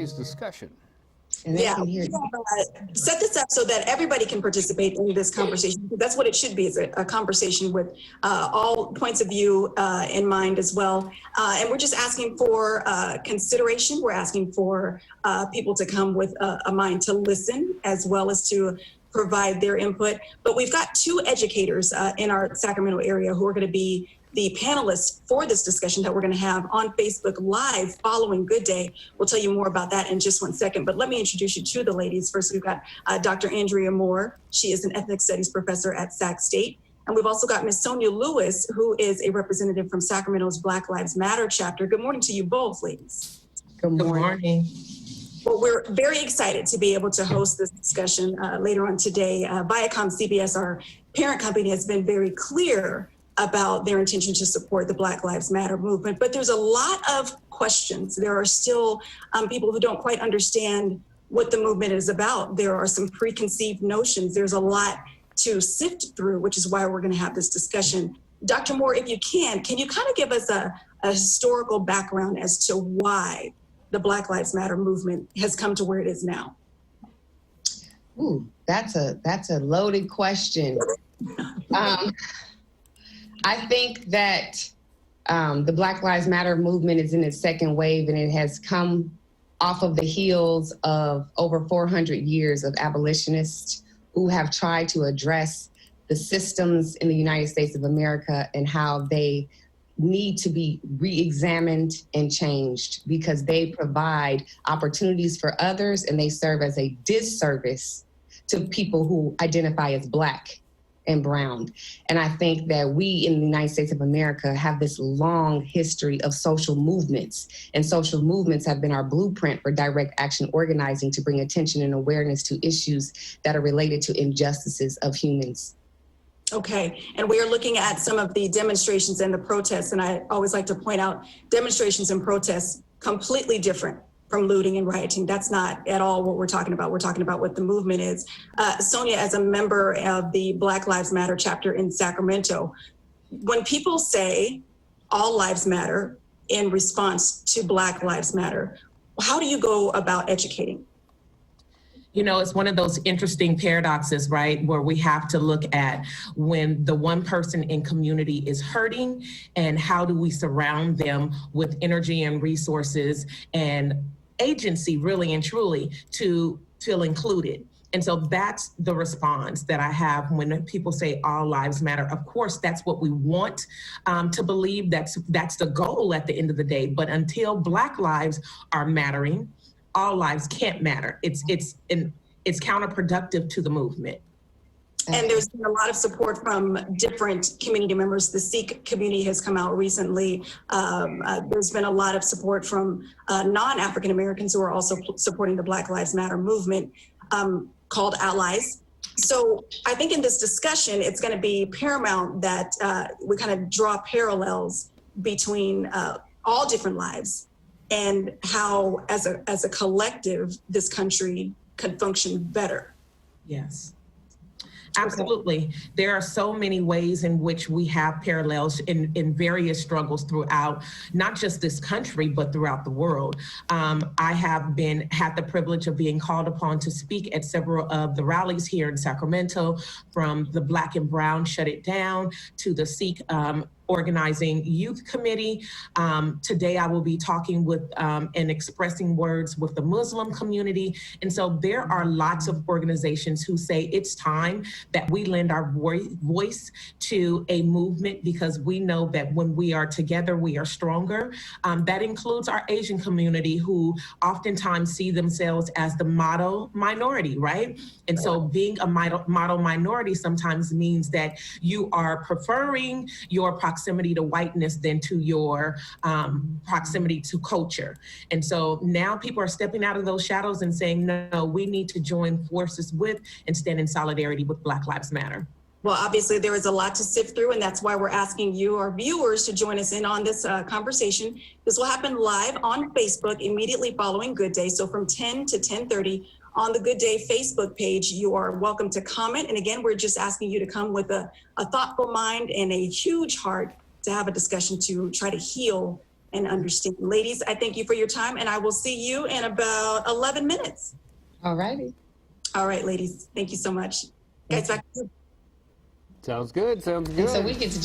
today's discussion? Yeah, set this up so that everybody can participate in this conversation. That's what it should be, is a conversation with all points of view in mind as well. And we're just asking for consideration. We're asking for people to come with a mind to listen as well as to provide their input. But we've got two educators in our Sacramento area who are going to be the panelists for this discussion that we're going to have on Facebook Live following Good Day. We'll tell you more about that in just 1 second, but let me introduce you to the ladies. First, we've got Dr. Andrea Moore. She is an ethnic studies professor at Sac State. And we've also got Ms. Sonia Lewis, who is a representative from Sacramento's Black Lives Matter chapter. Good morning to you both, ladies. Good morning. Well, we're very excited to be able to host this discussion later on today. Viacom CBS, our parent company, has been very clear about their intention to support the Black Lives Matter movement. But there's a lot of questions. There are still people who don't quite understand what the movement is about. There are some preconceived notions. There's a lot to sift through, which is why we're going to have this discussion. Dr. Moore, if you can you kind of give us a historical background as to why the Black Lives Matter movement has come to where it is now? Ooh, that's a loaded question. I think that the Black Lives Matter movement is in its second wave, and it has come off of the heels of over 400 years of abolitionists who have tried to address the systems in the United States of America and how they need to be re-examined and changed because they provide opportunities for others and they serve as a disservice to people who identify as Black and brown. And I think that we in the United States of America have this long history of social movements, and social movements have been our blueprint for direct action organizing to bring attention and awareness to issues that are related to injustices of humans. Okay, and we are looking at some of the demonstrations and the protests, and I always like to point out demonstrations and protests completely different from looting and rioting. That's not at all what we're talking about. We're talking about what the movement is. Sonia, as a member of the Black Lives Matter chapter in Sacramento, when people say all lives matter in response to Black Lives Matter, how do you go about educating? You know, it's one of those interesting paradoxes, right, where we have to look at when the one person in community is hurting and how do we surround them with energy and resources and agency, really and truly, to feel included. And so that's the response that I have when people say all lives matter. Of course, that's what we want to believe. That's the goal at the end of the day. But until Black lives are mattering, all lives can't matter. It's counterproductive to the movement. And there's been a lot of support from different community members. The Sikh community has come out recently. There's been a lot of support from non-African Americans who are also supporting the Black Lives Matter movement, called allies. So I think in this discussion, it's going to be paramount that we kind of draw parallels between all different lives and how, as a collective, this country can function better. Yes. Absolutely. There are so many ways in which we have parallels in various struggles throughout, not just this country, but throughout the world. I have had the privilege of being called upon to speak at several of the rallies here in Sacramento, from the Black and Brown Shut It Down to the Sikh Organizing Youth Committee. Today I will be talking with and expressing words with the Muslim community. And so there are lots of organizations who say it's time that we lend our voice to a movement, because we know that when we are together, we are stronger. That includes our Asian community, who oftentimes see themselves as the model minority, right? And so being a model minority sometimes means that you are preferring your proximity to whiteness than to your proximity to culture. And so now people are stepping out of those shadows and saying, no, we need to join forces with and stand in solidarity with Black Lives Matter. Well, obviously there is a lot to sift through, and that's why we're asking you, our viewers, to join us in on this conversation. This will happen live on Facebook immediately following Good Day. So from 10 to 10:30 on the Good Day Facebook page, you are welcome to comment. And again, we're just asking you to come with a thoughtful mind and a huge heart to have a discussion to try to heal and understand. Ladies, I thank you for your time, and I will see you in about 11 minutes. All righty. All right, ladies. Thank you so much. Guys, back to you. Sounds good. Sounds good. And so we get to just